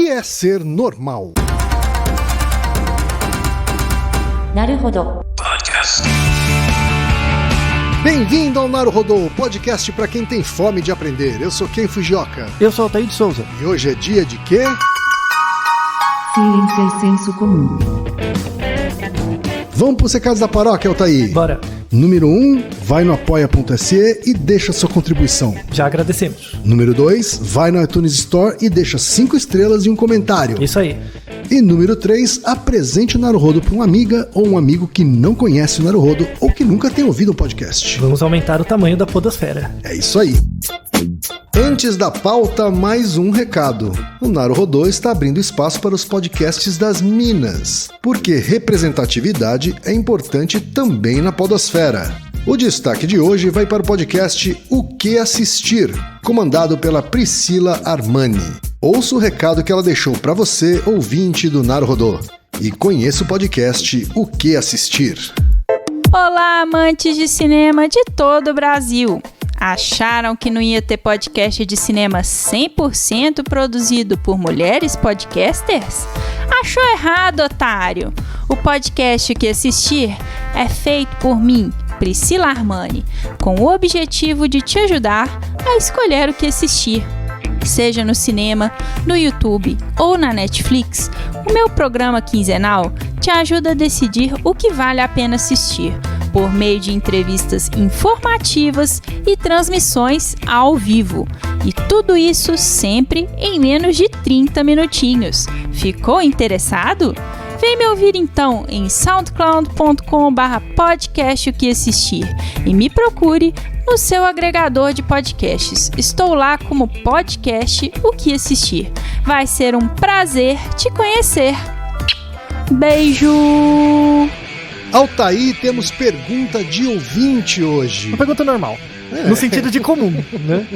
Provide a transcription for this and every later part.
que é ser normal? Naruhodo. Bem-vindo ao Naruhodo, podcast para quem tem fome de aprender. Eu sou Ken Fujioka. Eu sou Altair de Souza. E hoje é dia de quê? Ciência e senso comum. Vamos para os recados da paróquia, Altair. Bora. Número 1, vai no apoia.se e deixa sua contribuição. Já agradecemos. Número 2, vai no iTunes Store e deixa 5 estrelas e um comentário. Isso aí. E número 3, apresente o Naruhodo para uma amiga ou um amigo que não conhece o Naruhodo ou que nunca tem ouvido um podcast. Vamos aumentar o tamanho da podosfera. É isso aí. Antes da pauta, mais um recado. O Naruhodo está abrindo espaço para os podcasts das Minas, porque representatividade é importante também na podosfera. O destaque de hoje vai para o podcast O Que Assistir, comandado pela Priscila Armani. Ouça o recado que ela deixou para você, ouvinte do Naruhodo, e conheça o podcast O Que Assistir. Olá, amantes de cinema de todo o Brasil! Acharam que não ia ter podcast de cinema 100% produzido por mulheres podcasters? Achou errado, otário! O podcast Que Assistir é feito por mim, Priscila Armani, com o objetivo de te ajudar a escolher o que assistir. Seja no cinema, no YouTube ou na Netflix, o meu programa quinzenal te ajuda a decidir o que vale a pena assistir, por meio de entrevistas informativas e transmissões ao vivo. E tudo isso sempre em menos de 30 minutinhos. Ficou interessado? Vem me ouvir então em soundcloud.com/podcast o que assistir e me procure no seu agregador de podcasts. Estou lá como podcast O Que Assistir. Vai ser um prazer te conhecer. Beijo! Altair, temos pergunta de ouvinte hoje. Uma pergunta normal. No sentido de comum, né?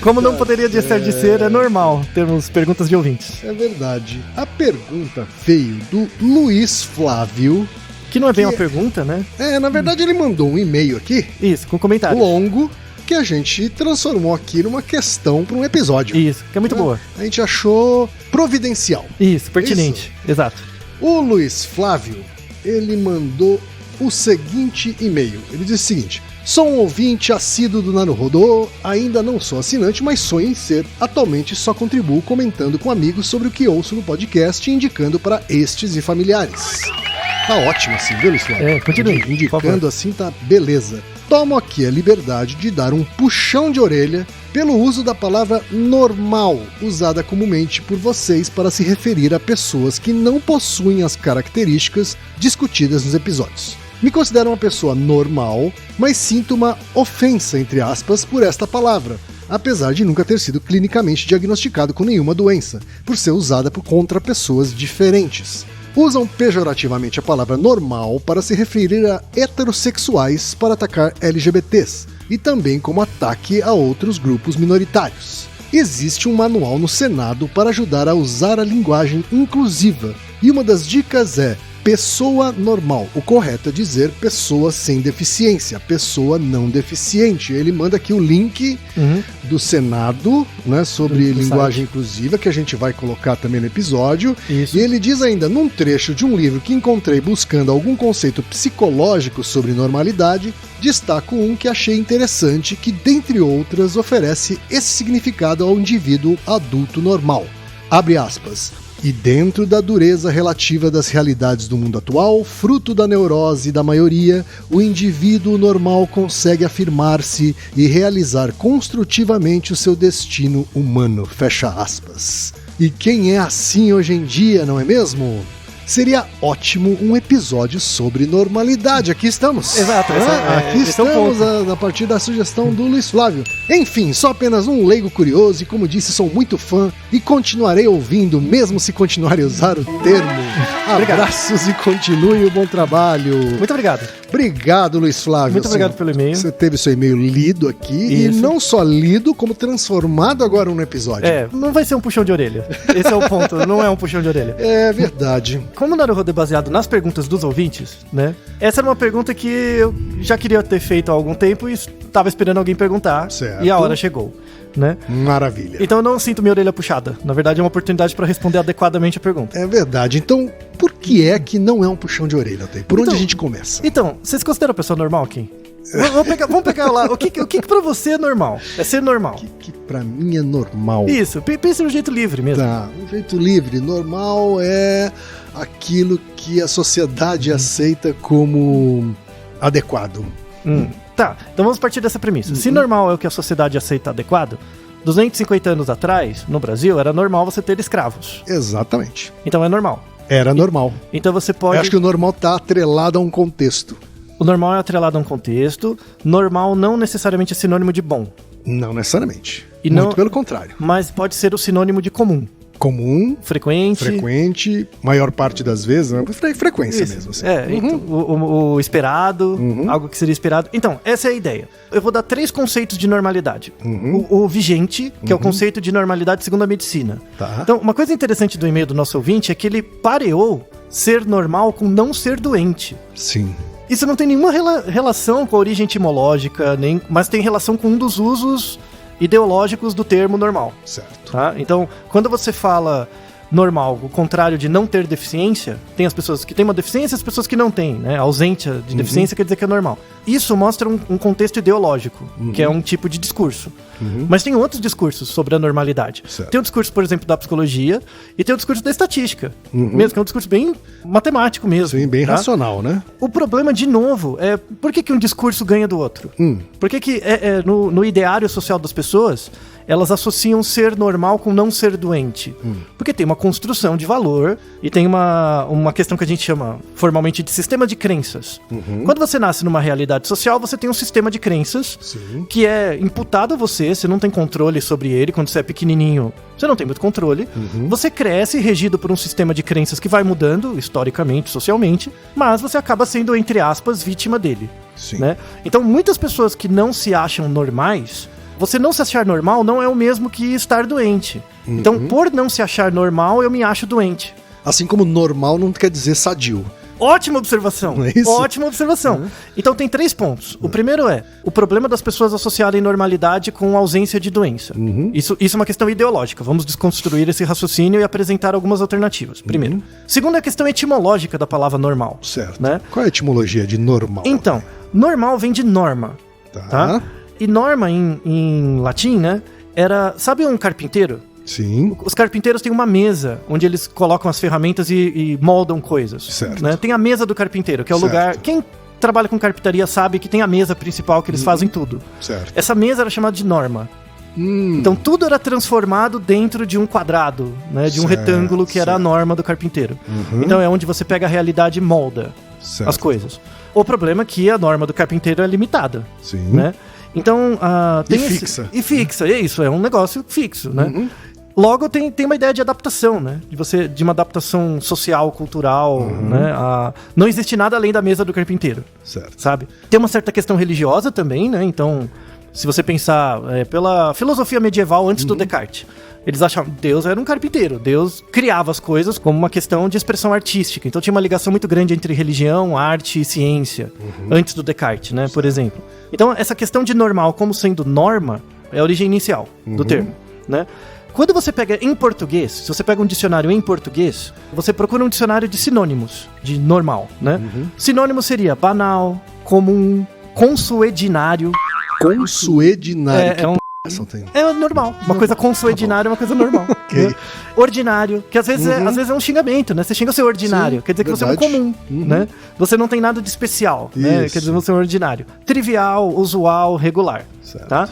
Como não poderia deixar de ser, é normal termos perguntas de ouvintes. É verdade. A pergunta veio do Luiz Flávio. Que não é bem uma pergunta, né? Na verdade ele mandou um e-mail aqui. Isso, com comentários. Longo, que a gente transformou aqui numa questão para um episódio. Isso, que é muito boa. A gente achou providencial. Isso, pertinente. Isso. Exato. O Luiz Flávio, ele mandou o seguinte e-mail. Ele diz o seguinte: sou um ouvinte assíduo do Naruhodo, ainda não sou assinante, mas sonho em ser. Atualmente só contribuo comentando com amigos sobre o que ouço no podcast e indicando para estes e familiares. Tá ótimo assim, viu, Luiz Flávio? Continue. Indicando assim tá beleza. Tomo aqui a liberdade de dar um puxão de orelha pelo uso da palavra normal, usada comumente por vocês para se referir a pessoas que não possuem as características discutidas nos episódios. Me considero uma pessoa normal, mas sinto uma ofensa, entre aspas, por esta palavra, apesar de nunca ter sido clinicamente diagnosticado com nenhuma doença, por ser usada contra pessoas diferentes. Usam pejorativamente a palavra normal para se referir a heterossexuais para atacar LGBTs, e também como ataque a outros grupos minoritários. Existe um manual no Senado para ajudar a usar a linguagem inclusiva, e uma das dicas é pessoa normal. O correto é dizer pessoa sem deficiência, pessoa não deficiente. Ele manda aqui o link do Senado, né, sobre linguagem inclusiva, que a gente vai colocar também no episódio. Isso. E ele diz ainda, num trecho de um livro que encontrei buscando algum conceito psicológico sobre normalidade, destaco um que achei interessante, que, dentre outras, oferece esse significado ao indivíduo adulto normal. Abre aspas. E dentro da dureza relativa das realidades do mundo atual, fruto da neurose da maioria, o indivíduo normal consegue afirmar-se e realizar construtivamente o seu destino humano. Fecha aspas. E quem é assim hoje em dia, não é mesmo? Seria ótimo um episódio sobre normalidade. Aqui estamos. Exato. Aqui estamos a partir da sugestão do Luiz Flávio. Enfim, só apenas um leigo curioso e, como disse, sou muito fã e continuarei ouvindo, mesmo se continuarem a usar o termo. Abraços e continue o bom trabalho. Muito obrigado. Obrigado, Luiz Flávio. Muito obrigado pelo e-mail. Você teve seu e-mail lido aqui. Isso. E não só lido, como transformado agora no episódio. Não vai ser um puxão de orelha. Esse é o ponto, não é um puxão de orelha. É verdade. Como o Naruhodo é baseado nas perguntas dos ouvintes, né? Essa era uma pergunta que eu já queria ter feito há algum tempo e estava esperando alguém perguntar. Certo. E a hora chegou. né? Maravilha. Então eu não sinto minha orelha puxada. Na verdade, é uma oportunidade para responder adequadamente a pergunta. É verdade. Então, por que é que não é um puxão de orelha, Otávio? Por onde Então- a gente começa? Então, vocês consideram a pessoa normal, Kim? Vamos pegar lá. O que pra você é normal? É ser normal. Que pra mim é normal. Isso, pense no jeito livre mesmo. Tá, um jeito livre. Normal é aquilo que a sociedade aceita como adequado. Tá, então vamos partir dessa premissa. Se normal é o que a sociedade aceita adequado, 250 anos atrás, no Brasil, era normal você ter escravos. Exatamente. Então é normal. Era normal. Então você Eu pode... acho que o normal tá atrelado a um contexto. O normal é atrelado a um contexto. Normal não necessariamente é sinônimo de bom, Não necessariamente. E Muito não- pelo contrário. mas pode ser o sinônimo de comum. Comum, Frequente. frequente, maior parte das vezes, né? Frequência Isso. mesmo. Assim. É, então, o esperado, algo que seria esperado. Então, essa é a ideia. Eu vou dar 3 conceitos de normalidade. O vigente, que é o conceito de normalidade segundo a medicina. Tá. Então, uma coisa interessante do e-mail do nosso ouvinte é que ele pareou ser normal com não ser doente. Sim. Isso não tem nenhuma relação com a origem etimológica, mas tem relação com um dos usos ideológicos do termo normal. Certo. Tá? Então, quando você fala normal, o contrário de não ter deficiência, tem as pessoas que têm uma deficiência e as pessoas que não têm, né? A ausência de deficiência quer dizer que é normal. Isso mostra um contexto ideológico, que é um tipo de discurso. Mas tem outros discursos sobre a normalidade. Certo. Tem o discurso, por exemplo, da psicologia e tem o discurso da estatística, mesmo, que é um discurso bem matemático mesmo. Sim, bem tá? racional, né? O problema, de novo, é por que um discurso ganha do outro? Por que no ideário social das pessoas, elas associam ser normal com não ser doente? Porque tem uma construção de valor e tem uma questão que a gente chama formalmente de sistema de crenças. Quando você nasce numa realidade social, você tem um sistema de crenças Sim. que é imputado a você não tem controle sobre ele. Quando você é pequenininho, você não tem muito controle. Você cresce regido por um sistema de crenças que vai mudando, historicamente, socialmente, mas você acaba sendo, entre aspas, vítima dele. Sim. Né? Então, muitas pessoas que não se acham normais, você não se achar normal não é o mesmo que estar doente. Então, por não se achar normal, eu me acho doente. Assim como normal não quer dizer sadio. Ótima observação. Não é isso? Ótima observação. Então tem 3 pontos. O primeiro é o problema das pessoas associarem normalidade com ausência de doença. Isso é uma questão ideológica. Vamos desconstruir esse raciocínio e apresentar algumas alternativas. Primeiro. Segundo é a questão etimológica da palavra normal. Certo. Né? Qual é a etimologia de normal? Então, normal vem de norma. Tá. Tá? E norma em latim, né? Era... Sabe um carpinteiro? Sim. Os carpinteiros têm uma mesa onde eles colocam as ferramentas e moldam coisas. Certo. Né? Tem a mesa do carpinteiro, que é o Certo. lugar... Quem trabalha com carpintaria sabe que tem a mesa principal que eles fazem tudo. Certo. Essa mesa era chamada de norma. Então tudo era transformado dentro de um quadrado, né? De um Certo, retângulo que era a certo. norma do carpinteiro. Então é onde você pega a realidade e molda Certo. as coisas. O problema é que a norma do carpinteiro é limitada. Sim. Né? Então, tem E fixa. E fixa, é isso, é um negócio fixo, né? Logo, tem uma ideia de adaptação, né? De uma adaptação social, cultural, né? Não existe nada além da mesa do carpinteiro, Certo. sabe? Tem uma certa questão religiosa também, né? Então, se você pensar pela filosofia medieval antes do Descartes, eles achavam que Deus era um carpinteiro. Deus criava as coisas como uma questão de expressão artística. Então tinha uma ligação muito grande entre religião, arte e ciência, antes do Descartes, né? Por exemplo. Então essa questão de normal como sendo norma é a origem inicial do termo, né? Quando você pega em português, se você pega um dicionário em português, você procura um dicionário de sinônimos de normal, né? Sinônimo seria banal, comum, consuedinário. Consuedinário. É normal. Uma coisa consuedinária é uma coisa normal. Ok. Né? Ordinário, que às vezes é um xingamento, né? Você xinga o seu ordinário, Sim, quer dizer que verdade. você é um comum, né? Você não tem nada de especial, né? Isso. Quer dizer que você é um ordinário. Trivial, usual, regular, Certo. tá?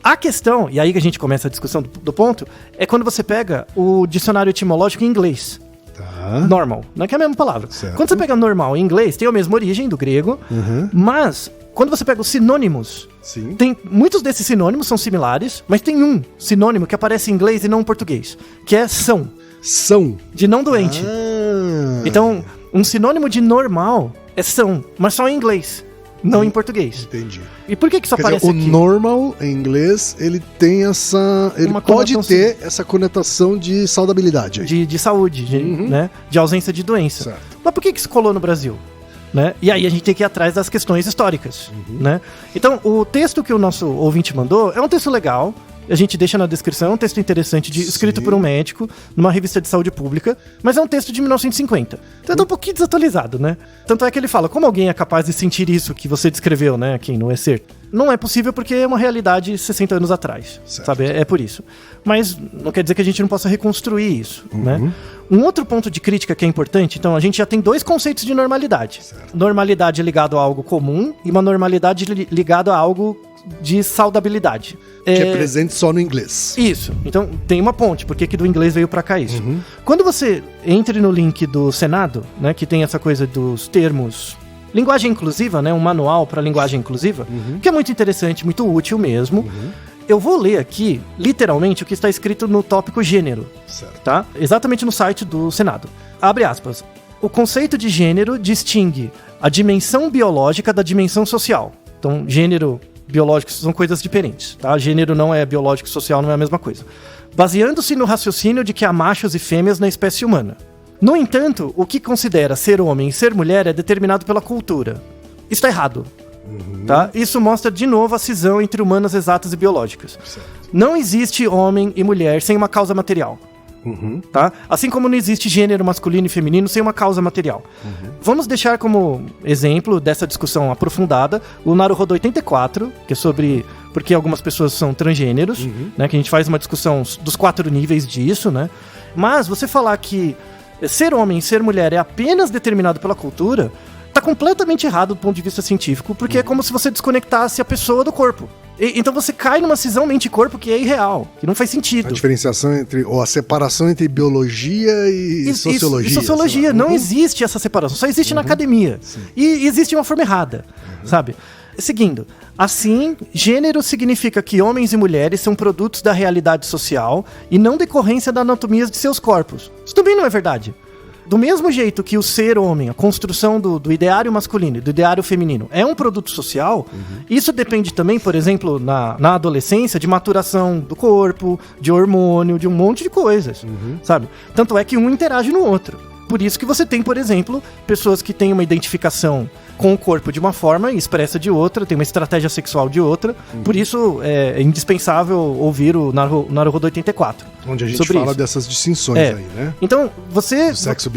A questão, e aí que a gente começa a discussão do ponto, é quando você pega o dicionário etimológico em inglês. Tá. Normal, não é que é a mesma palavra. Certo. Quando você pega normal em inglês, tem a mesma origem do grego, mas quando você pega os sinônimos, Sim. muitos desses sinônimos são similares, mas tem um sinônimo que aparece em inglês e não em português, que é são, São. de não doente. Ah. Então, um sinônimo de normal é são, mas só em inglês, não em português. Entendi. E por que isso Quer aparece dizer, o aqui? normal, em inglês, ele tem essa... Ele Uma pode conotação ter essa conotação de saudabilidade. aí. De saúde, né? De ausência de doença. Certo. Mas por que isso colou no Brasil? Né? E aí a gente tem que ir atrás das questões históricas, né? Então, o texto que o nosso ouvinte mandou é um texto legal, A gente deixa na descrição um texto interessante escrito por um médico, numa revista de saúde pública, mas é um texto de 1950. Então é um pouquinho desatualizado, né? Tanto é que ele fala, como alguém é capaz de sentir isso que você descreveu, né, aqui no excerto? Não é possível porque é uma realidade 60 anos atrás, sabe? É por isso. Mas não quer dizer que a gente não possa reconstruir isso, né? Um outro ponto de crítica que é importante, então a gente já tem 2 conceitos de normalidade. Normalidade ligado a algo comum e uma normalidade ligado a algo de saudabilidade. Que é presente só no inglês. Isso. Então tem uma ponte, porque que do inglês veio pra cá isso. Quando você entre no link do Senado, né, que tem essa coisa dos termos linguagem inclusiva, né, um manual para linguagem inclusiva, que é muito interessante, muito útil mesmo. Eu vou ler aqui, literalmente, o que está escrito no tópico gênero, tá? Exatamente no site do Senado. Abre aspas. O conceito de gênero distingue a dimensão biológica da dimensão social. Então, gênero biológico são coisas diferentes, tá? Gênero não é biológico e social, não é a mesma coisa. Baseando-se no raciocínio de que há machos e fêmeas na espécie humana. No entanto, o que considera ser homem e ser mulher é determinado pela cultura. Isso está errado. Tá? Isso mostra de novo a cisão entre humanas exatas e biológicas. Não existe homem e mulher sem uma causa material. Tá? Assim como não existe gênero masculino e feminino sem uma causa material. Vamos deixar como exemplo dessa discussão aprofundada o Naruhodo 84, que é sobre porque algumas pessoas são transgêneros, né? Que a gente faz uma discussão dos 4 níveis disso, né? Mas você falar que ser homem e ser mulher é apenas determinado pela cultura tá completamente errado do ponto de vista científico, porque é como se você desconectasse a pessoa do corpo. Então você cai numa cisão mente-corpo que é irreal, que não faz sentido. A diferenciação ou a separação entre biologia e sociologia. Sociologia, não existe essa separação, só existe na academia. E existe uma forma errada, sabe? Seguindo, assim, gênero significa que homens e mulheres são produtos da realidade social e não decorrência da anatomia de seus corpos. Isso também não é verdade. Do mesmo jeito que o ser homem, a construção do ideário masculino e do ideário feminino é um produto social, isso depende também, por exemplo, na adolescência, de maturação do corpo, de hormônio, de um monte de coisas, sabe? Tanto é que um interage no outro. Por isso que você tem, por exemplo, pessoas que têm uma identificação com o corpo de uma forma e expressa de outra, tem uma estratégia sexual de outra. Por isso é indispensável ouvir o Naruhodo 84. Onde a gente fala dessas distinções aí, né? Então, você... Do sexo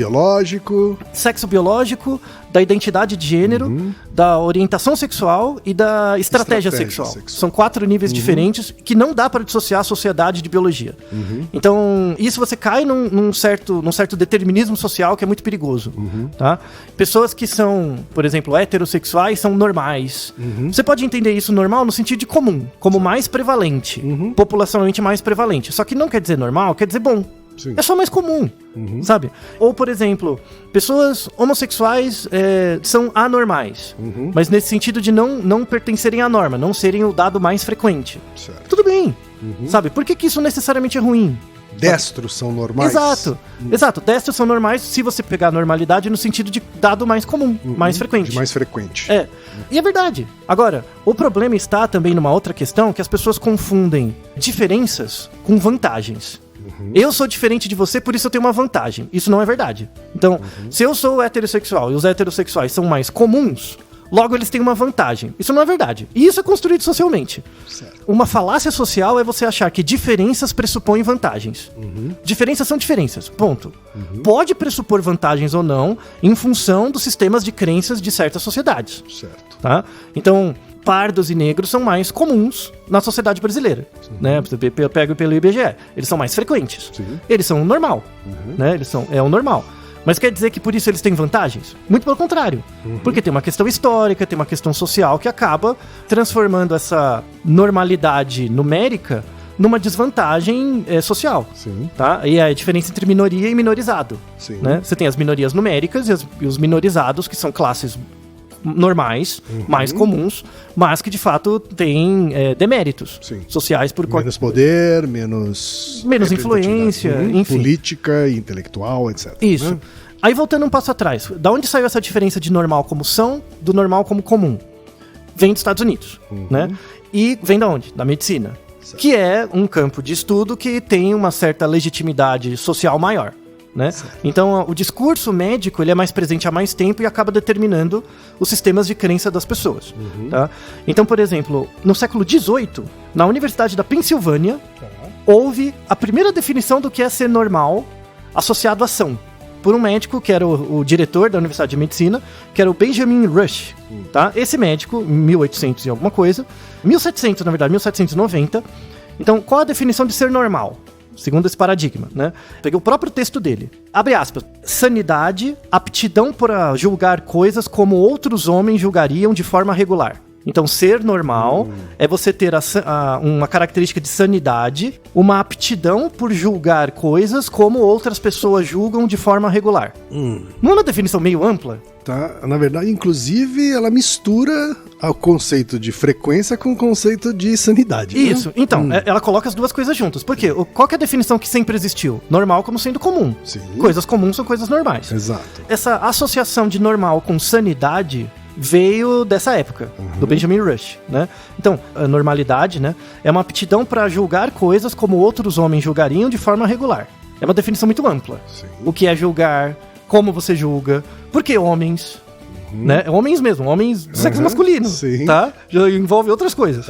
biológico, da identidade de gênero, da orientação sexual e da estratégia sexual. São 4 níveis diferentes que não dá para dissociar a sociedade de biologia. Então, isso você cai num certo determinismo social que é muito perigoso. Tá? Pessoas que são, por exemplo, heterossexuais são normais. Você pode entender isso normal no sentido de comum, como mais prevalente, populacionalmente mais prevalente. Só que não quer dizer normal, quer dizer bom. Sim. É só mais comum, sabe? Ou, por exemplo, pessoas homossexuais são anormais, mas nesse sentido de não pertencerem à norma, não serem o dado mais frequente. Certo. Tudo bem, sabe? Por que isso necessariamente é ruim? Destros são normais? Exato. Destros são normais se você pegar a normalidade no sentido de dado mais comum, mais frequente. De mais frequente. E é verdade. Agora, o problema está também numa outra questão, que as pessoas confundem diferenças com vantagens. Eu sou diferente de você, por isso eu tenho uma vantagem. Isso não é verdade. Então, se eu sou heterossexual e os heterossexuais são mais comuns, logo eles têm uma vantagem. Isso não é verdade. E isso é construído socialmente. Certo. Uma falácia social é você achar que diferenças pressupõem vantagens. Diferenças são diferenças, ponto. Pode pressupor vantagens ou não em função dos sistemas de crenças de certas sociedades. Certo. Tá? Então, pardos e negros são mais comuns na sociedade brasileira, né? Eu pego pelo IBGE, eles são mais frequentes. Eles são o normal, né? É o normal. Mas quer dizer que por isso eles têm vantagens? Muito pelo contrário. Porque tem uma questão histórica, tem uma questão social que acaba transformando essa normalidade numérica numa desvantagem social. Tá? E é a diferença entre minoria e minorizado. Né? Você tem as minorias numéricas e os minorizados, que são classes normais, mais comuns, mas que de fato têm deméritos sociais por menos poder, menos influência, enfim, política, intelectual, etc. Isso. Né? Aí voltando um passo atrás, da onde saiu essa diferença de normal como são, do normal como comum? Vem dos Estados Unidos, né? E vem da onde? Da medicina, que é um campo de estudo que tem uma certa legitimidade social maior. Né? Então o discurso médico ele é mais presente há mais tempo e acaba determinando os sistemas de crença das pessoas. Tá? Então, por exemplo, no século XVIII na Universidade da Pensilvânia, houve a primeira definição do que é ser normal associado à ação, por um médico que era o diretor da Universidade de Medicina, que era o Benjamin Rush, tá? Esse médico, 1800 e alguma coisa, 1700 na verdade, 1790. Então, qual a definição de ser normal? Segundo esse paradigma, né? Peguei o próprio texto dele. Abre aspas. Sanidade, aptidão para julgar coisas como outros homens julgariam de forma regular. Então, ser normal é você ter uma característica de sanidade, uma aptidão por julgar coisas como outras pessoas julgam de forma regular. Não é uma definição meio ampla? Tá, na verdade, inclusive, ela mistura o conceito de frequência com o conceito de sanidade. Isso, né? Então, ela coloca as duas coisas juntas. Por quê? Qual que é a definição que sempre existiu? Normal como sendo comum. Sim. Coisas comuns são coisas normais. Exato. Essa associação de normal com sanidade veio dessa época, do Benjamin Rush, né? Então, a normalidade, né, é uma aptidão para julgar coisas como outros homens julgariam de forma regular. É uma definição muito ampla. Sim. O que é julgar, como você julga, por que homens, né? Homens mesmo, homens do sexo masculino, Sim. tá? Já envolve outras coisas.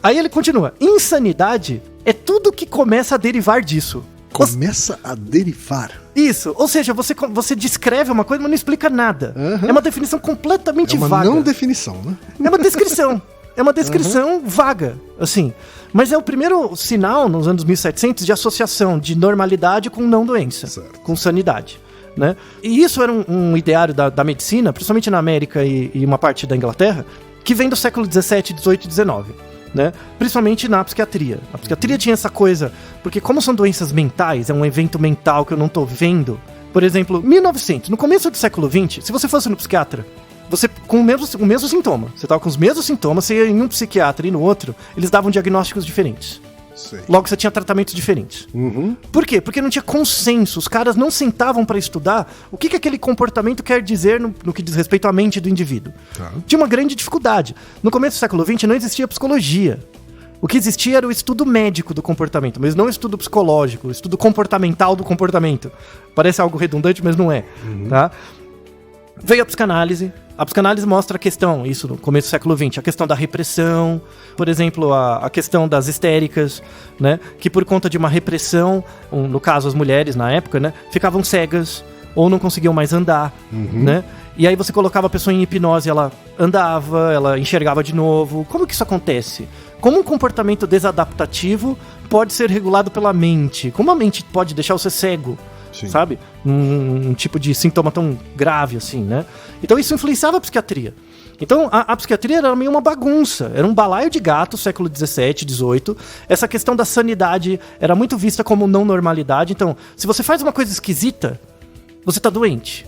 Aí ele continua, insanidade é tudo que começa a derivar disso. Começa a derivar. Isso, ou seja, você descreve uma coisa, mas não explica nada. É uma definição completamente É uma vaga. não definição, né? É uma descrição. É uma descrição vaga, assim. Mas é o primeiro sinal, nos anos 1700, de associação de normalidade com não doença, Certo. com sanidade, né? E isso era um ideário da medicina, principalmente na América e uma parte da Inglaterra, que vem do século 17, 18 e 19. Né? Principalmente na psiquiatria. A psiquiatria tinha essa coisa, porque como são doenças mentais, é um evento mental que eu não tô vendo. Por exemplo, 1900, no começo do século 20, se você fosse no psiquiatra, você com o mesmo sintoma, você tava com os mesmos sintomas, você ia em um psiquiatra e no outro, eles davam diagnósticos diferentes. Sei. Logo você tinha tratamentos diferentes. Por quê? Porque não tinha consenso, os caras não sentavam para estudar o que aquele comportamento quer dizer no que diz respeito à mente do indivíduo. Tá. Tinha uma grande dificuldade. No começo do século XX não existia psicologia. O que existia era o estudo médico do comportamento, mas não o estudo psicológico, o estudo comportamental do comportamento. Parece algo redundante, mas não é. Tá? Veio a psicanálise. A psicanálise mostra a questão, isso no começo do século XX, a questão da repressão, por exemplo, a questão das histéricas, né? Que por conta de uma repressão, no caso as mulheres na época, né? Ficavam cegas ou não conseguiam mais andar, né? E aí você colocava a pessoa em hipnose, ela andava, ela enxergava de novo. Como que isso acontece? Como um comportamento desadaptativo pode ser regulado pela mente? Como a mente pode deixar você cego? Sim. Sabe? Um tipo de sintoma tão grave assim, né? Então isso influenciava a psiquiatria. Então a psiquiatria era meio uma bagunça, era um balaio de gato, século 17, 18. Essa questão da sanidade era muito vista como não normalidade. Então, se você faz uma coisa esquisita, você tá doente.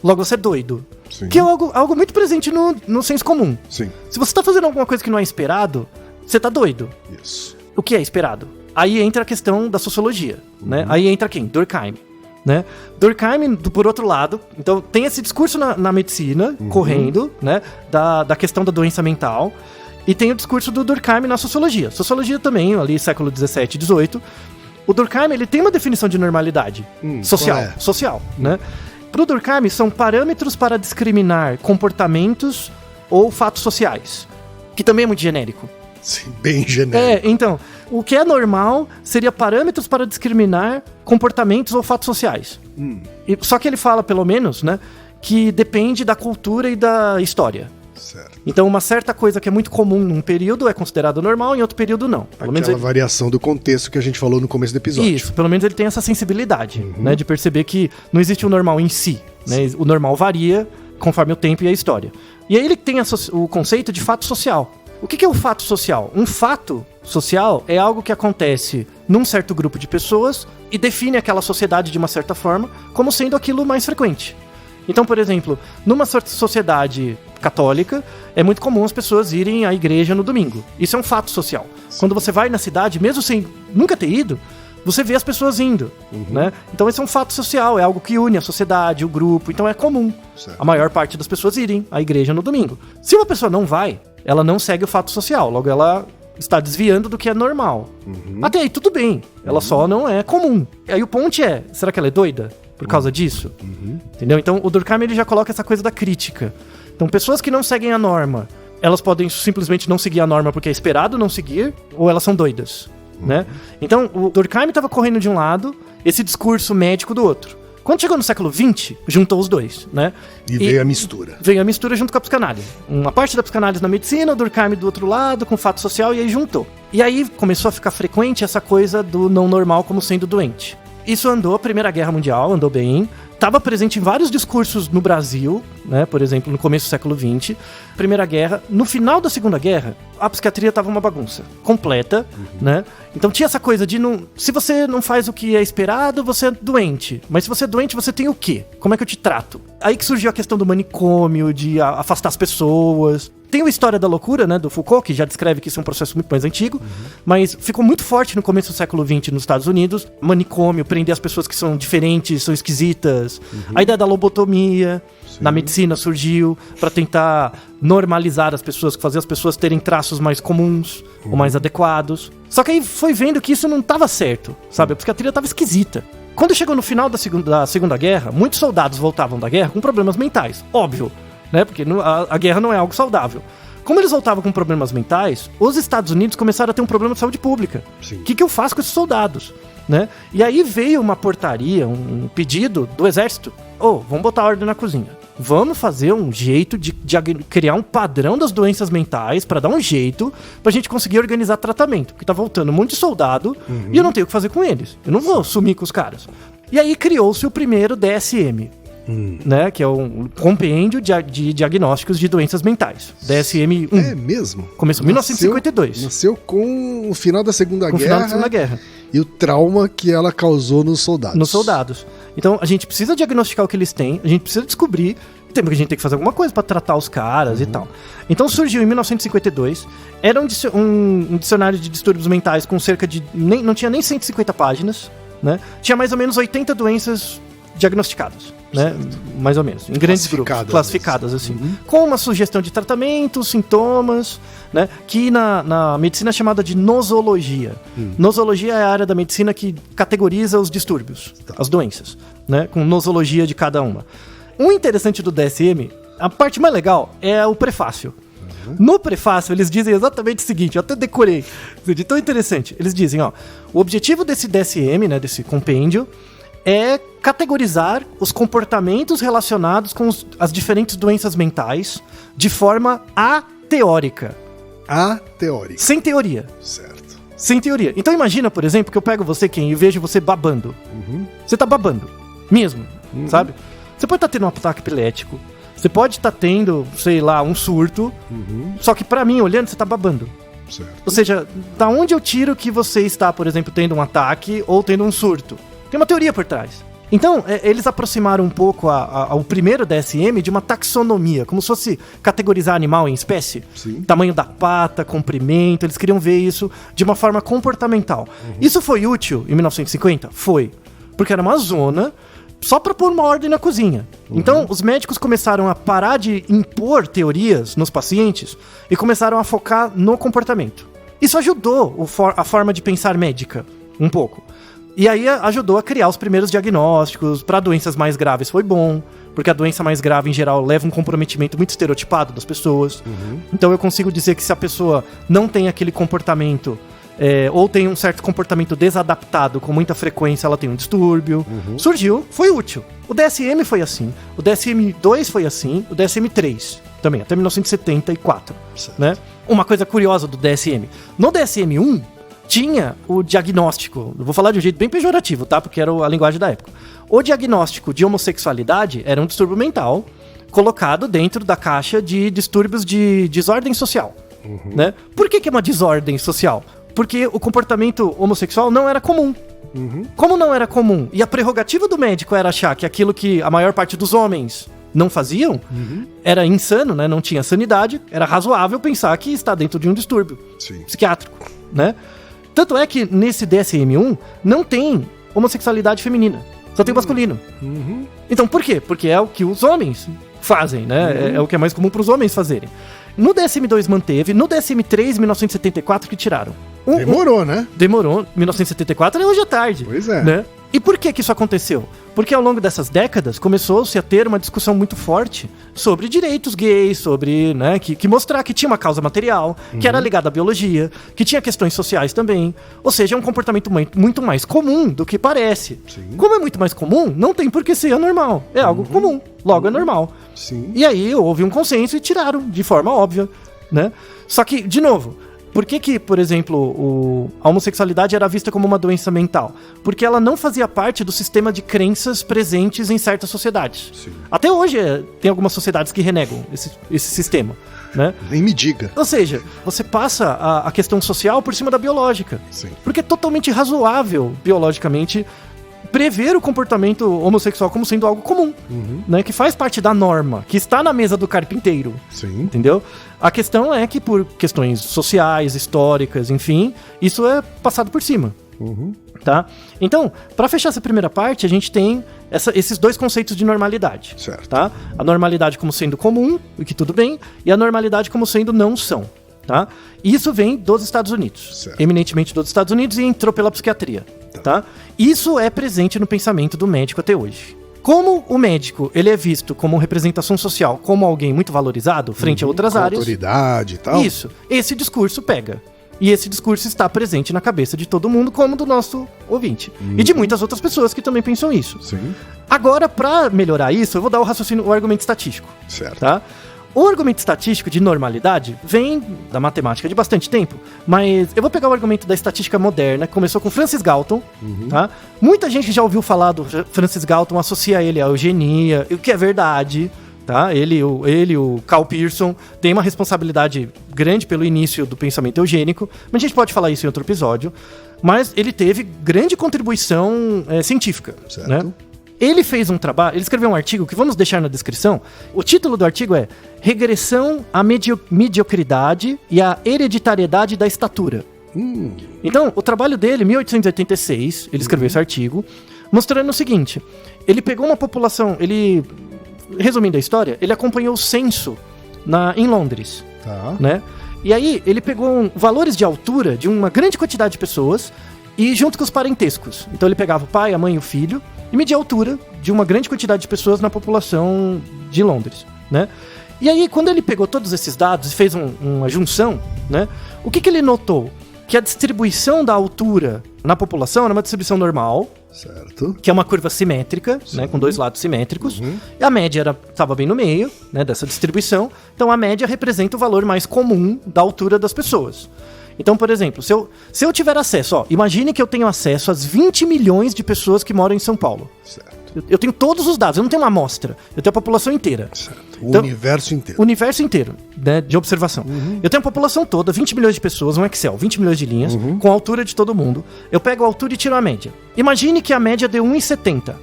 Logo você é doido. Sim. Que é algo muito presente no senso comum. Sim. Se você tá fazendo alguma coisa que não é esperado, você tá doido. Isso. O que é esperado? Aí entra a questão da sociologia, né? Aí entra quem? Durkheim. Né? Durkheim, por outro lado, então tem esse discurso na medicina, correndo, né? Da questão da doença mental, e tem o discurso do Durkheim na sociologia. Sociologia também, ali século 17, 18. O Durkheim, ele tem uma definição de normalidade social, qual é? social, né? Pro Durkheim, são parâmetros para discriminar comportamentos ou fatos sociais, que também é muito genérico. Sim, bem genérico. Então, o que é normal seria parâmetros para discriminar comportamentos ou fatos sociais. Só que ele fala, pelo menos, né, que depende da cultura e da história. Certo. Então, uma certa coisa que é muito comum num período é considerada normal, em outro período não. Pelo menos Aquela variação do contexto que a gente falou no começo do episódio. Isso, pelo menos ele tem essa sensibilidade, né, de perceber que não existe o normal em si, né, o normal varia conforme o tempo e a história. E aí ele tem o conceito de fato social. O que é o fato social? Um fato social é algo que acontece num certo grupo de pessoas e define aquela sociedade de uma certa forma como sendo aquilo mais frequente. Então, por exemplo, numa sociedade católica, é muito comum as pessoas irem à igreja no domingo. Isso é um fato social. Quando você vai na cidade, mesmo sem nunca ter ido, você vê as pessoas indo, né? Então esse é um fato social, é algo que une a sociedade, o grupo, então é comum a maior parte das pessoas irem à igreja no domingo. Se uma pessoa não vai, ela não segue o fato social, logo ela está desviando do que é normal. Até aí tudo bem, ela só não é comum. E aí o ponto é, será que ela é doida por causa disso? Entendeu? Então o Durkheim ele já coloca essa coisa da crítica. Então pessoas que não seguem a norma elas podem simplesmente não seguir a norma porque é esperado não seguir, ou elas são doidas, né? Então, o Durkheim estava correndo de um lado, esse discurso médico do outro. Quando chegou no século XX, juntou os dois, né? E veio a mistura. Veio a mistura junto com a psicanálise. Uma parte da psicanálise na medicina, o Durkheim do outro lado, com fato social, e aí juntou. E aí começou a ficar frequente essa coisa do não normal como sendo doente. Isso andou, a Primeira Guerra Mundial andou bem, estava presente em vários discursos no Brasil, né? Por exemplo, no começo do século XX, Primeira Guerra. No final da Segunda Guerra, a psiquiatria estava uma bagunça completa, né? Então tinha essa coisa de se você não faz o que é esperado, você é doente. Mas se você é doente, você tem o quê? Como é que eu te trato? Aí que surgiu a questão do manicômio, de afastar as pessoas. Tem a História da Loucura, né, do Foucault, que já descreve que isso é um processo muito mais antigo, mas ficou muito forte no começo do século XX nos Estados Unidos. Manicômio, prender as pessoas que são diferentes, são esquisitas. A ideia da lobotomia na medicina surgiu para tentar normalizar as pessoas, fazer as pessoas terem traços mais comuns ou mais adequados. Só que aí foi vendo que isso não estava certo, sabe? A psiquiatria estava esquisita. Quando chegou no final da Segunda Guerra, muitos soldados voltavam da guerra com problemas mentais, óbvio, né? Porque a guerra não é algo saudável. Como eles voltavam com problemas mentais, os Estados Unidos começaram a ter um problema de saúde pública. O que eu faço com esses soldados? Né? E aí veio uma portaria, um pedido do exército. Vamos botar ordem na cozinha. Vamos fazer um jeito de criar um padrão das doenças mentais para dar um jeito pra gente conseguir organizar tratamento. Porque tá voltando um monte de soldado e eu não tenho o que fazer com eles. Eu não vou sumir com os caras. E aí criou-se o primeiro DSM. Né, que é um compêndio de diagnósticos de doenças mentais. DSM-1. É mesmo? Começou em 1952. Nasceu com o final da Segunda Guerra. Com o final da Segunda Guerra. E o trauma que ela causou nos soldados. Nos soldados. Então, a gente precisa diagnosticar o que eles têm, a gente precisa descobrir, que a gente tem que fazer alguma coisa para tratar os caras e tal. Então, surgiu em 1952, era um dicionário de distúrbios mentais com cerca de... não tinha nem 150 páginas, né? Tinha mais ou menos 80 doenças diagnosticadas, né? Mais ou menos, em grandes grupos, classificadas assim, com uma sugestão de tratamento, sintomas, né? Que na medicina é chamada de nosologia. Nosologia é a área da medicina que categoriza os distúrbios, as doenças, né? Com nosologia de cada uma. O interessante do DSM, a parte mais legal é o prefácio. No prefácio, eles dizem exatamente o seguinte, eu até decorei, de tão interessante. Eles dizem, o objetivo desse DSM, né, desse compêndio, é categorizar os comportamentos relacionados com as diferentes doenças mentais de forma ateórica. Ateórica. Sem teoria. Certo. Sem teoria. Então imagina, por exemplo, que eu pego você, Ken, e vejo você babando. Você tá babando. Mesmo. Sabe? Você pode estar tendo um ataque epilético. Você pode estar tendo, sei lá, um surto. Só que pra mim, olhando, você tá babando. Certo. Ou seja, da onde eu tiro que você está, por exemplo, tendo um ataque ou tendo um surto? Tem uma teoria por trás. Então, eles aproximaram um pouco ao primeiro DSM de uma taxonomia, como se fosse categorizar animal em espécie. Sim. Tamanho da pata, comprimento, eles queriam ver isso de uma forma comportamental. Isso foi útil em 1950? Foi. Porque era uma zona só para pôr uma ordem na cozinha. Então, os médicos começaram a parar de impor teorias nos pacientes e começaram a focar no comportamento. Isso ajudou a forma de pensar médica, um pouco. E aí ajudou a criar os primeiros diagnósticos. Para doenças mais graves foi bom, porque a doença mais grave, em geral, leva um comprometimento muito estereotipado das pessoas. Então eu consigo dizer que se a pessoa não tem aquele comportamento, ou tem um certo comportamento desadaptado, com muita frequência ela tem um distúrbio. Surgiu, foi útil. O DSM foi assim, o DSM-2 foi assim, o DSM-3 também, até 1974. Né? Uma coisa curiosa do DSM. No DSM-1, tinha o diagnóstico, eu vou falar de um jeito bem pejorativo, tá? Porque era a linguagem da época. O diagnóstico de homossexualidade era um distúrbio mental colocado dentro da caixa de distúrbios de desordem social, né? Por que é uma desordem social? Porque o comportamento homossexual não era comum. Como não era comum, e a prerrogativa do médico era achar que aquilo que a maior parte dos homens não faziam, era insano, né? Não tinha sanidade, era razoável pensar que está dentro de um distúrbio psiquiátrico, né? Tanto é que nesse DSM-1 não tem homossexualidade feminina, só tem o masculino. Então por quê? Porque é o que os homens fazem, né? É o que é mais comum para os homens fazerem. No DSM-2 manteve, no DSM-3, 1974, que tiraram. Demorou, né? Demorou, 1974 é hoje à tarde. Pois é. Né? E por que isso aconteceu? Porque ao longo dessas décadas começou-se a ter uma discussão muito forte sobre direitos gays, sobre, né, que mostrar que tinha uma causa material, que era ligada à biologia, que tinha questões sociais também. Ou seja, é um comportamento muito mais comum do que parece. Sim. Como é muito mais comum, não tem por que ser anormal. É algo comum, logo é normal. Sim. E aí houve um consenso e tiraram de forma óbvia, né? Só que, de novo, por que, por exemplo, a homossexualidade era vista como uma doença mental? Porque ela não fazia parte do sistema de crenças presentes em certas sociedades. Sim. Até hoje tem algumas sociedades que renegam esse sistema, né? Nem me diga. Ou seja, você passa a questão social por cima da biológica. Sim. Porque é totalmente razoável, biologicamente, prever o comportamento homossexual como sendo algo comum, né? Que faz parte da norma, que está na mesa do carpinteiro. Sim. Entendeu? A questão é que por questões sociais, históricas, enfim, isso é passado por cima. Tá? Então, para fechar essa primeira parte, a gente tem esses dois conceitos de normalidade. Certo. Tá? A normalidade como sendo comum, o que tudo bem, e a normalidade como sendo não são. Tá? Isso vem dos Estados Unidos, certo. eminentemente dos Estados Unidos, e entrou pela psiquiatria. Tá? Isso é presente no pensamento do médico até hoje. Como o médico ele é visto como representação social, como alguém muito valorizado frente a outras áreas, autoridade e tal. isso, esse discurso pega. E esse discurso está presente na cabeça de todo mundo, como do nosso ouvinte. E de muitas outras pessoas que também pensam isso. Sim. Agora, para melhorar isso, eu vou dar o argumento estatístico. Certo. Tá? O argumento estatístico de normalidade vem da matemática de bastante tempo, mas eu vou pegar o argumento da estatística moderna, que começou com Francis Galton, tá? Muita gente já ouviu falar do Francis Galton, associa ele à eugenia, o que é verdade, tá? Ele, o Carl Pearson, tem uma responsabilidade grande pelo início do pensamento eugênico, mas a gente pode falar isso em outro episódio, mas ele teve grande contribuição científica, certo. Né? Ele fez um trabalho, ele escreveu um artigo que vamos deixar na descrição. O título do artigo é Regressão à Mediocridade e à Hereditariedade da Estatura. Então, o trabalho dele, 1886, ele escreveu esse artigo, mostrando o seguinte: ele pegou uma população, resumindo a história, ele acompanhou o censo em Londres, Tá. né? E aí, ele pegou valores de altura de uma grande quantidade de pessoas e junto com os parentescos. Então, ele pegava o pai, a mãe e o filho e media a altura de uma grande quantidade de pessoas na população de Londres, né? E aí, quando ele pegou todos esses dados e fez uma junção, né? O que ele notou? Que a distribuição da altura na população era uma distribuição normal, Certo. que é uma curva simétrica, né, com dois lados simétricos, e a média estava bem no meio, né, dessa distribuição, então a média representa o valor mais comum da altura das pessoas. Então, por exemplo, se eu tiver acesso, imagine que eu tenho acesso às 20 milhões de pessoas que moram em São Paulo. Certo. Eu tenho todos os dados, eu não tenho uma amostra, eu tenho a população inteira. Certo. O Então, universo inteiro. O universo inteiro, né, de observação. Eu tenho a população toda, 20 milhões de pessoas, um Excel, 20 milhões de linhas, com a altura de todo mundo. Eu pego a altura e tiro a média. Imagine que a média deu 1,70,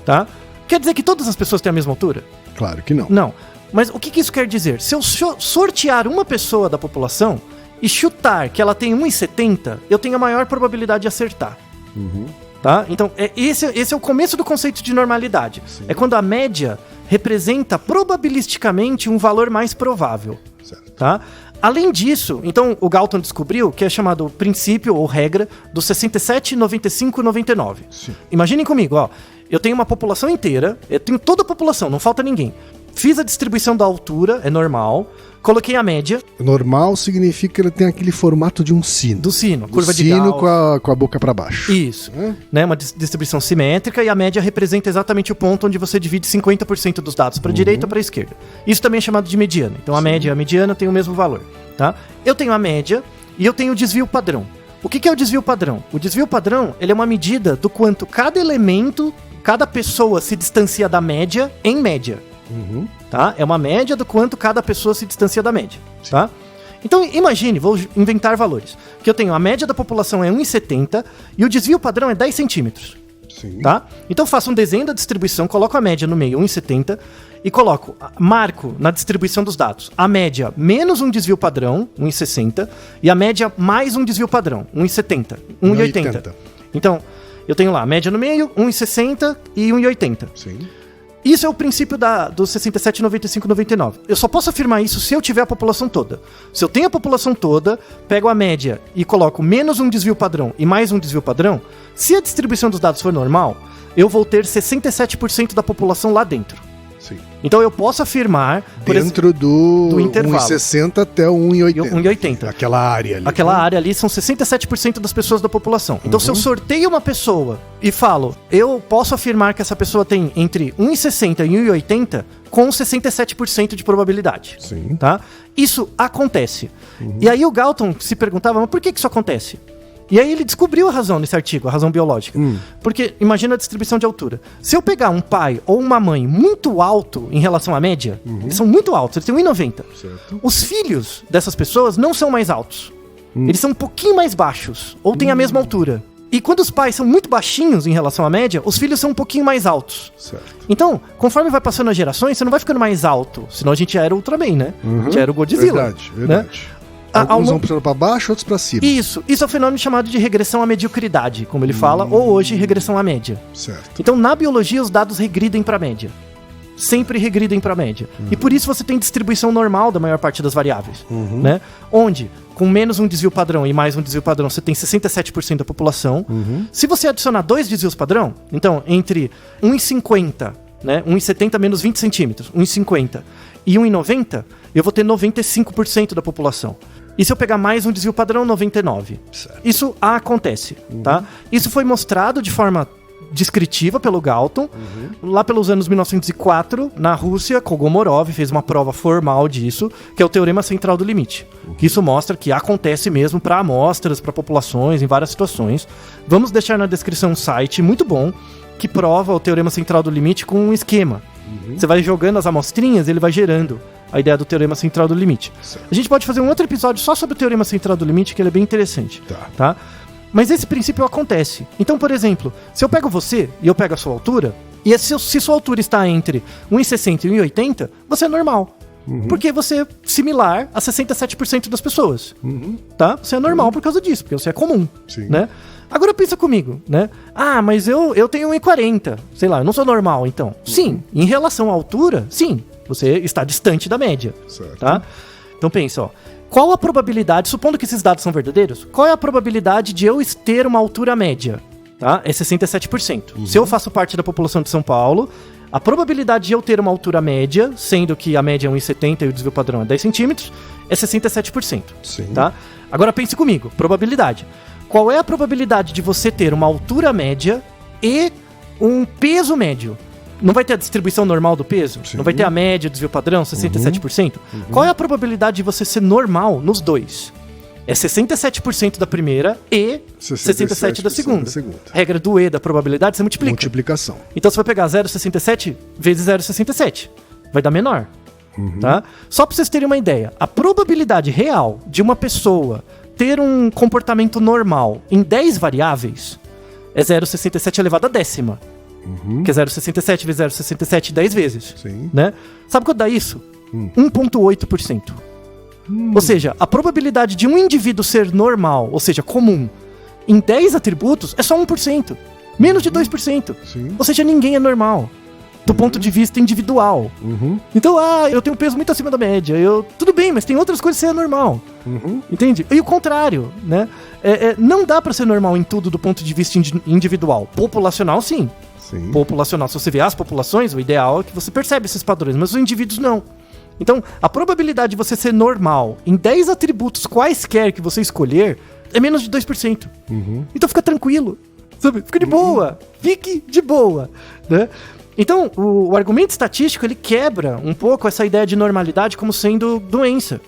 tá? Quer dizer que todas as pessoas têm a mesma altura? Claro que não. Não. Mas o que isso quer dizer? Se eu sortear uma pessoa da população e chutar que ela tem 1,70, eu tenho a maior probabilidade de acertar. Tá? Então, esse é o começo do conceito de normalidade. Sim. É quando a média representa probabilisticamente um valor mais provável. Certo. Tá? Além disso, então, o Galton descobriu que é chamado princípio ou regra do 67, 95 e 99. Sim. Imaginem comigo, ó. Eu tenho uma população inteira, eu tenho toda a população, não falta ninguém. Fiz a distribuição da altura, é normal. Coloquei a média. Normal significa que ele tem aquele formato de um sino. Do sino, curva de sino Gauss. com a boca para baixo. Isso. Né, uma distribuição simétrica, e a média representa exatamente o ponto onde você divide 50% dos dados para a direita ou para a esquerda. Isso também é chamado de mediana. Então a média e a mediana têm o mesmo valor. Tá? Eu tenho a média e eu tenho o desvio padrão. O que é o desvio padrão? O desvio padrão ele é uma medida do quanto cada elemento, cada pessoa se distancia da média em média. Tá? É uma média do quanto cada pessoa se distancia da média. Tá? Então imagine, vou inventar valores, que eu tenho a média da população é 1,70 e o desvio padrão é 10 centímetros. Sim. Tá? Então faço um desenho da distribuição, coloco a média no meio, 1,70, e marco na distribuição dos dados a média menos um desvio padrão, 1,60, e a média mais um desvio padrão, 1,70, 1,80. Então, eu tenho lá a média no meio, 1,60 e 1,80. Sim. Isso é o princípio dos 67, 95, 99. Eu só posso afirmar isso se eu tiver a população toda. Se eu tenho a população toda, pego a média e coloco menos um desvio padrão e mais um desvio padrão, se a distribuição dos dados for normal, eu vou ter 67% da população lá dentro. Sim. Então eu posso afirmar... Dentro do intervalo. 1,60 até o 1,80. 1,80. Aquela área ali. Aquela área ali são 67% das pessoas da população. Então se eu sorteio uma pessoa e falo, eu posso afirmar que essa pessoa tem entre 1,60 e 1,80 com 67% de probabilidade. Sim. Tá? Isso acontece. E aí o Galton se perguntava, mas por que isso acontece? E aí ele descobriu a razão nesse artigo, a razão biológica. Porque imagina a distribuição de altura. Se eu pegar um pai ou uma mãe muito alto em relação à média, eles são muito altos, eles têm 1,90. Certo. Os filhos dessas pessoas não são mais altos. Eles são um pouquinho mais baixos, ou têm a mesma altura. E quando os pais são muito baixinhos em relação à média, os filhos são um pouquinho mais altos. Certo. Então, conforme vai passando as gerações, você não vai ficando mais alto. Senão a gente já era Ultraman, né? Já era o Godzilla. Verdade. Né? Alguns vão puxando pra baixo, outros pra cima. Isso é um fenômeno chamado de regressão à mediocridade, como ele fala, ou hoje regressão à média. Certo. Então, na biologia, os dados regridem para a média. Sempre regridem para a média. E por isso você tem distribuição normal da maior parte das variáveis. Né? Onde, com menos um desvio padrão e mais um desvio padrão, você tem 67% da população. Se você adicionar 2 desvios padrão, então, entre 1,50, né? 1,70 menos 20 centímetros, 1,50 e 1,90, eu vou ter 95% da população. E se eu pegar mais um desvio padrão, 99. Certo. Isso acontece, tá? Isso foi mostrado de forma descritiva pelo Galton, lá pelos anos 1904, na Rússia. Kolmogorov fez uma prova formal disso, que é o teorema central do limite. Isso mostra que acontece mesmo para amostras, para populações, em várias situações. Vamos deixar na descrição um site muito bom, que prova o teorema central do limite com um esquema. Você vai jogando as amostrinhas, ele vai gerando a ideia do teorema central do limite. Certo. A gente pode fazer um outro episódio só sobre o teorema central do limite, que ele é bem interessante. Tá? Mas esse princípio acontece. Então, por exemplo, se eu pego você e eu pego a sua altura, e se sua altura está entre 1,60 e 1,80, você é normal. Porque você é similar a 67% das pessoas. Tá? Você é normal por causa disso, porque você é comum. Sim. Né? Agora pensa comigo, né? Ah, mas eu tenho 1,40. Sei lá, eu não sou normal, então. Sim, em relação à altura, sim. Você está distante da média. Certo. Tá? Então pensa, ó. Qual a probabilidade, supondo que esses dados são verdadeiros, qual é a probabilidade de eu ter uma altura média? Tá? É 67%. Se eu faço parte da população de São Paulo, a probabilidade de eu ter uma altura média, sendo que a média é 1,70 e o desvio padrão é 10 centímetros, é 67%. Sim. Tá? Agora pense comigo, probabilidade. Qual é a probabilidade de você ter uma altura média e um peso médio? Não vai ter a distribuição normal do peso? Sim. Não vai ter a média, o desvio padrão, 67%? Qual é a probabilidade de você ser normal nos dois? É 67% da primeira e 67% da segunda. Regra do E da probabilidade, você multiplica. Multiplicação. Então você vai pegar 0,67 vezes 0,67. Vai dar menor. Tá? Só para vocês terem uma ideia, a probabilidade real de uma pessoa ter um comportamento normal em 10 variáveis é 0,67 elevado à décima. Que é 0,67 vezes 0,67 10 vezes. Sim. Né? Sabe quanto dá isso? 1,8%. Ou seja, a probabilidade de um indivíduo ser normal, ou seja, comum, em 10 atributos é só 1%. Menos de 2%. Sim. Ou seja, ninguém é normal. Do ponto de vista individual. Então, eu tenho um peso muito acima da média. Tudo bem, mas tem outras coisas que você é normal. Entende? E o contrário, né? Não dá pra ser normal em tudo do ponto de vista individual. Populacional, sim. Sim. Populacional, se você vê as populações, o ideal é que você percebe esses padrões, mas os indivíduos não. Então, a probabilidade de você ser normal em 10 atributos quaisquer que você escolher é menos de 2%. Então fica tranquilo, sabe? Fica de boa. Fique de boa, né? Então, o argumento estatístico, ele quebra um pouco essa ideia de normalidade como sendo doença.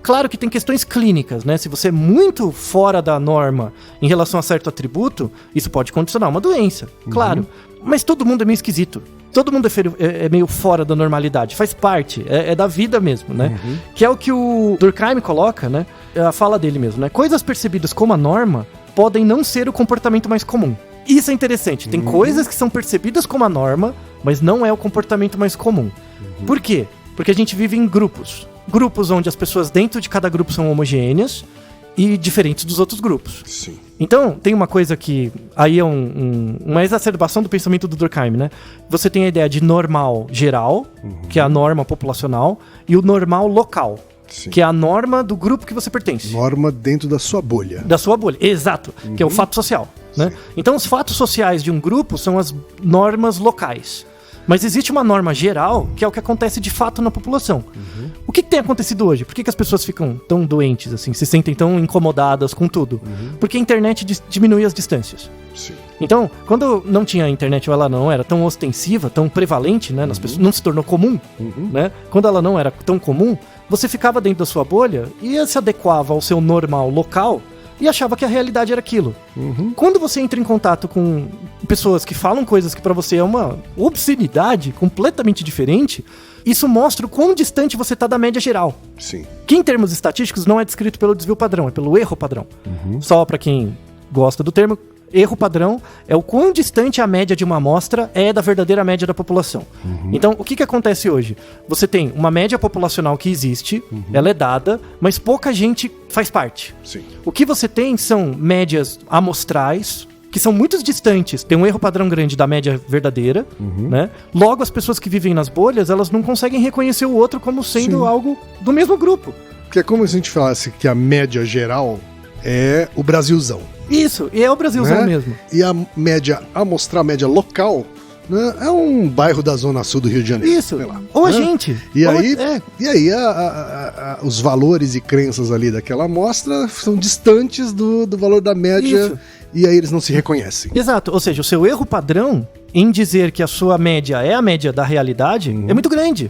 Claro que tem questões clínicas, né? Se você é muito fora da norma em relação a certo atributo, isso pode condicionar uma doença, claro. Mas todo mundo é meio esquisito. Todo mundo é meio fora da normalidade. Faz parte, é da vida mesmo, né? Que é o que o Durkheim coloca, né? A fala dele mesmo, né? Coisas percebidas como a norma podem não ser o comportamento mais comum. Isso é interessante. Tem coisas que são percebidas como a norma, mas não é o comportamento mais comum. Por quê? Porque a gente vive em grupos. Grupos onde as pessoas dentro de cada grupo são homogêneas e diferentes dos outros grupos. Sim. Então, tem uma coisa que aí é uma exacerbação do pensamento do Durkheim, né? Você tem a ideia de normal geral, que é a norma populacional, e o normal local, Sim. que é a norma do grupo que você pertence. Norma dentro da sua bolha. Da sua bolha, exato, que é o fato social, né? Então, os fatos sociais de um grupo são as normas locais. Mas existe uma norma geral, que é o que acontece de fato na população. O que tem acontecido hoje? Por que as pessoas ficam tão doentes, assim, se sentem tão incomodadas com tudo? Porque a internet diminui as distâncias. Sim. Então, quando não tinha a internet, ou ela não era tão ostensiva, tão prevalente, né, nas pessoas, não se tornou comum, né? Quando ela não era tão comum, você ficava dentro da sua bolha e se adequava ao seu normal local e achava que a realidade era aquilo. Quando você entra em contato com pessoas que falam coisas que pra você é uma obscenidade completamente diferente, isso mostra o quão distante você tá da média geral. Sim. Que em termos estatísticos não é descrito pelo desvio padrão, é pelo erro padrão. Só pra quem gosta do termo, erro padrão é o quão distante a média de uma amostra é da verdadeira média da população. Então, o que acontece hoje? Você tem uma média populacional que existe, ela é dada, mas pouca gente faz parte. Sim. O que você tem são médias amostrais, que são muito distantes, tem um erro padrão grande da média verdadeira, né? Logo, as pessoas que vivem nas bolhas, elas não conseguem reconhecer o outro como sendo algo do mesmo grupo. Porque é como se a gente falasse que a média geral é o Brasilzão. Isso, e é o Brasilzão né? mesmo. E a média, a mostrar a média local, né, é um bairro da Zona Sul do Rio de Janeiro. Isso, sei lá, ou a né? gente. E ou aí, os valores e crenças ali daquela amostra são distantes do valor da média. Isso. E aí eles não se reconhecem. Exato, ou seja, o seu erro padrão em dizer que a sua média é a média da realidade é muito grande.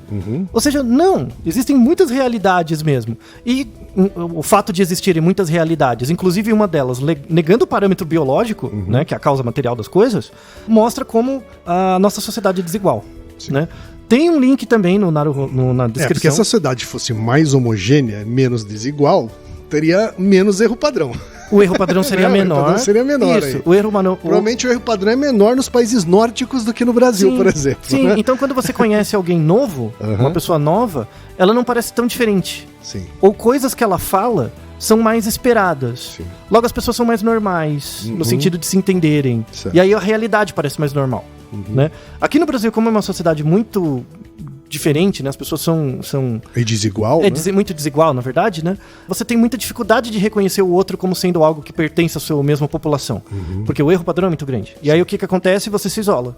Ou seja, não, existem muitas realidades mesmo. E o fato de existirem muitas realidades, inclusive uma delas negando o parâmetro biológico, né, que é a causa material das coisas, mostra como a nossa sociedade é desigual, né? Tem um link também na descrição. Porque se a sociedade fosse mais homogênea, menos desigual, teria menos erro padrão. O erro padrão seria menor. O erro padrão seria menor. Isso, aí. Provavelmente o erro padrão é menor nos países nórdicos do que no Brasil, sim, por exemplo. Sim, né? Então quando você conhece alguém novo, uma pessoa nova, ela não parece tão diferente. Sim. Ou coisas que ela fala são mais esperadas. Sim. Logo as pessoas são mais normais, no sentido de se entenderem. Certo. E aí a realidade parece mais normal. Né? Aqui no Brasil, como é uma sociedade muito diferente, né? As pessoas são E desigual, né? muito desigual, na verdade, né? Você tem muita dificuldade de reconhecer o outro como sendo algo que pertence à sua mesma população. Porque o erro padrão é muito grande. E aí o que acontece? Você se isola.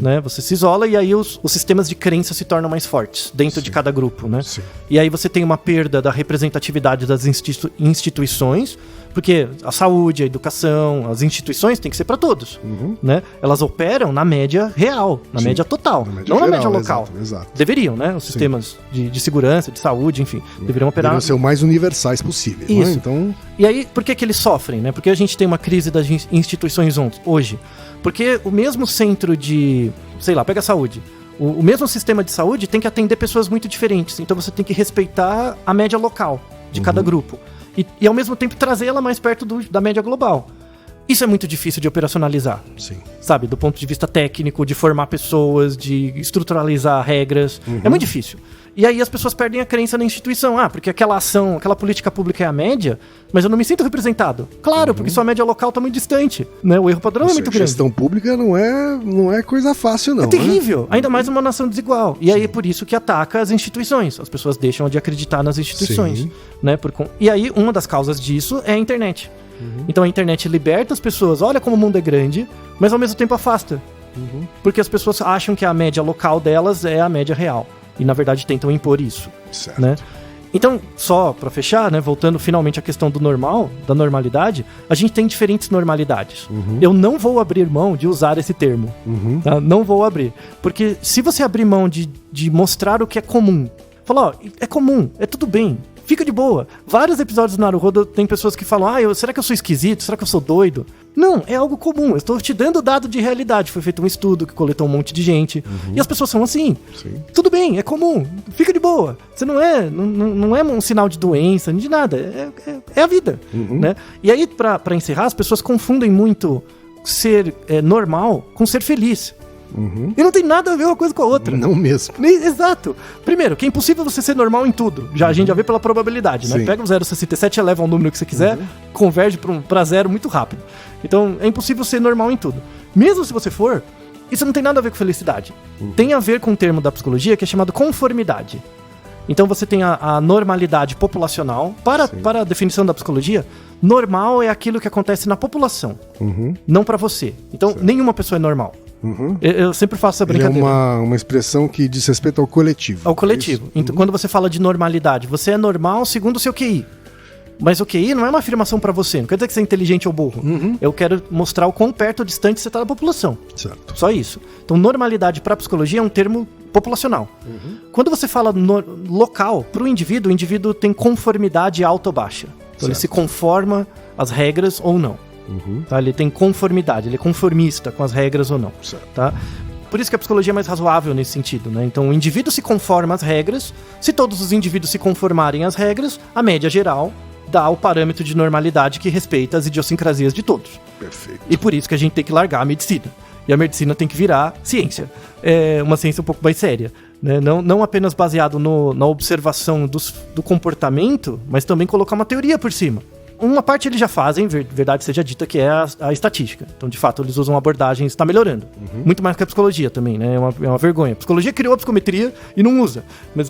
Né? Você se isola e aí os sistemas de crença se tornam mais fortes dentro de cada grupo, né? Sim. E aí você tem uma perda da representatividade das instituições, porque a saúde, a educação, as instituições têm que ser para todos, né? Elas operam na média real, na média total, na média não geral, na média local. Exato. Deveriam, né? Os sistemas de segurança, de saúde, enfim, deveriam operar. Deveriam ser o mais universais possível. Isso. Né? Então, E aí, por que eles sofrem, né? Porque a gente tem uma crise das instituições hoje. Porque o mesmo centro de, sei lá, pega a saúde. O mesmo sistema de saúde tem que atender pessoas muito diferentes. Então você tem que respeitar a média local de cada grupo. E ao mesmo tempo trazê-la mais perto da média global. Isso é muito difícil de operacionalizar. sim. Sabe? Do ponto de vista técnico, de formar pessoas, de estruturalizar regras. É muito difícil. E aí as pessoas perdem a crença na instituição. Ah, porque aquela ação, aquela política pública é a média, mas eu não me sinto representado. Claro, porque sua média local tá muito distante, né? O erro padrão é muito grande. Gestão pública não é coisa fácil, não. É terrível, ainda mais uma nação desigual. E aí é por isso que ataca as instituições. As pessoas deixam de acreditar nas instituições. Sim. Né? E aí uma das causas disso é a internet. Então a internet liberta as pessoas, olha como o mundo é grande, mas ao mesmo tempo afasta. Porque as pessoas acham que a média local delas é a média real. E na verdade tentam impor isso. Certo. Né? Então, só pra fechar, né, voltando finalmente à questão do normal, da normalidade, a gente tem diferentes normalidades. Eu não vou abrir mão de usar esse termo. Tá? Não vou abrir. Porque se você abrir mão de mostrar o que é comum, falar, ó, é comum, é tudo bem, fica de boa. Vários episódios do Naruhodo tem pessoas que falam, será que eu sou esquisito? Será que eu sou doido? Não, é algo comum. Eu estou te dando dado de realidade. Foi feito um estudo que coletou um monte de gente. E as pessoas são assim. Sim. Tudo bem, é comum. Fica de boa. Você não é um sinal de doença, nem de nada. É a vida. Né? E aí, pra encerrar, as pessoas confundem muito ser normal com ser feliz. E não tem nada a ver uma coisa com a outra. Não mesmo. Exato. Primeiro, que é impossível você ser normal em tudo. A gente já vê pela probabilidade, né? Sim. Pega o 0,67 e eleva ao número que você quiser, converge pra zero muito rápido. Então, é impossível ser normal em tudo. Mesmo se você for, isso não tem nada a ver com felicidade. Tem a ver com um termo da psicologia que é chamado conformidade. Então você tem a normalidade populacional. Para a definição da psicologia, normal é aquilo que acontece na população, não pra você. Então, nenhuma pessoa é normal. Eu sempre faço essa brincadeira. É uma expressão que diz respeito ao coletivo. Ao coletivo. Então, quando você fala de normalidade, você é normal segundo o seu QI. Mas o QI não é uma afirmação pra você. Não quer dizer que você é inteligente ou burro. Eu quero mostrar o quão perto ou distante você tá da população. Certo. Só isso. Então, normalidade pra psicologia é um termo populacional. Quando você fala local, pro indivíduo, o indivíduo tem conformidade alta ou baixa. Então, ele se conforma às regras ou não. Tá? Ele tem conformidade, ele é conformista com as regras ou não. Tá? Por isso que a psicologia é mais razoável nesse sentido, né? Então, o indivíduo se conforma às regras. Se todos os indivíduos se conformarem às regras, a média geral dá o parâmetro de normalidade que respeita as idiosincrasias de todos. Perfeito. E por isso que a gente tem que largar a medicina. E a medicina tem que virar ciência. É uma ciência um pouco mais séria. Né? Não apenas baseado na observação do comportamento, mas também colocar uma teoria por cima. Uma parte eles já fazem, verdade seja dita, que é a estatística. Então, de fato, eles usam abordagens, está melhorando. Muito mais que a psicologia também, né? É uma vergonha. A psicologia criou a psicometria e não usa,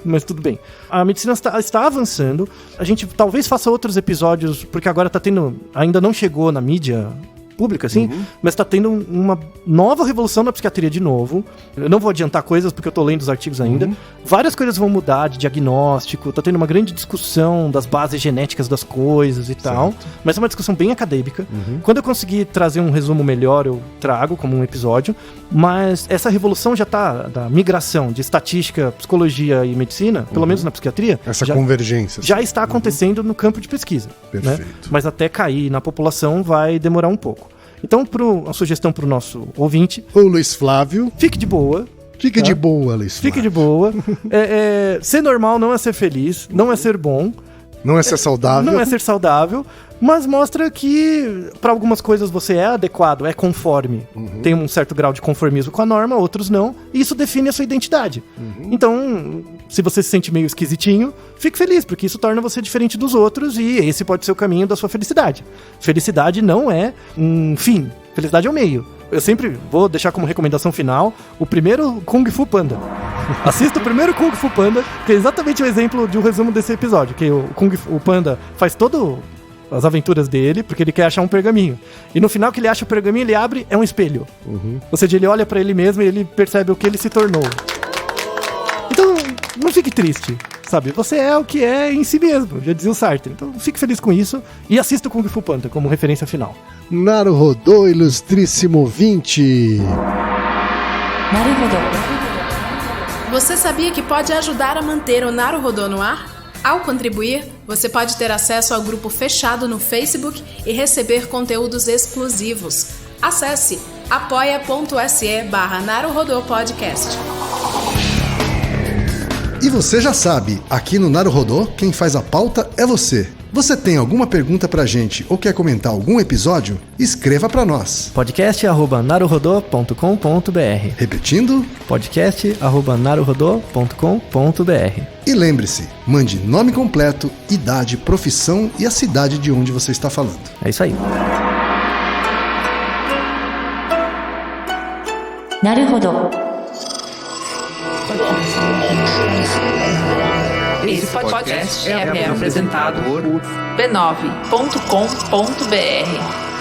mas tudo bem. A medicina está avançando. A gente talvez faça outros episódios, porque agora está tendo... Ainda não chegou na mídia pública, assim, mas tá tendo uma nova revolução na psiquiatria de novo. Eu não vou adiantar coisas porque eu tô lendo os artigos ainda. Várias coisas vão mudar de diagnóstico, tá tendo uma grande discussão das bases genéticas das coisas e tal, mas é uma discussão bem acadêmica. Quando eu conseguir trazer um resumo melhor, eu trago como um episódio, mas essa revolução já tá, da migração de estatística, psicologia e medicina, pelo menos na psiquiatria, Essa convergência. já está acontecendo no campo de pesquisa. Perfeito. Né? Mas até cair na população vai demorar um pouco. Então, a sugestão para o nosso ouvinte... O Luiz Flávio. Fique de boa. Fique de boa, Luiz Flávio. Fique de boa. Ser normal não é ser feliz, não é ser bom. Não é ser saudável. Não é ser saudável, mas mostra que para algumas coisas você é adequado, é conforme. Tem um certo grau de conformismo com a norma, outros não. E isso define a sua identidade. Então, se você se sente meio esquisitinho, fique feliz, porque isso torna você diferente dos outros e esse pode ser o caminho da sua felicidade. Felicidade não é um fim, felicidade é o meio. Eu sempre vou deixar como recomendação final o primeiro Kung Fu Panda. Assista o primeiro Kung Fu Panda, que é exatamente o exemplo de um resumo desse episódio, que o Panda faz todo as aventuras dele, porque ele quer achar um pergaminho. E no final que ele acha o pergaminho, ele abre, é um espelho. Ou seja, ele olha pra ele mesmo e ele percebe o que ele se tornou. Então, não fique triste, sabe? Você é o que é em si mesmo, já dizia o Sartre. Então, fique feliz com isso e assista o Kung Fu Panda como referência final. Naruhodô, ilustríssimo ouvinte. Naruhodo. Você sabia que pode ajudar a manter o Naruhodô no ar? Ao contribuir, você pode ter acesso ao grupo fechado no Facebook e receber conteúdos exclusivos. Acesse apoia.se/Naruhodô Podcast. E você já sabe, aqui no Naruhodô, quem faz a pauta é você. Você tem alguma pergunta pra gente ou quer comentar algum episódio? Escreva pra nós. podcast@naruhodô.com.br. Repetindo? podcast@naruhodô.com.br. E lembre-se, mande nome completo, idade, profissão e a cidade de onde você está falando. É isso aí. Naruhodo. Esse podcast é apresentado por b9.com.br.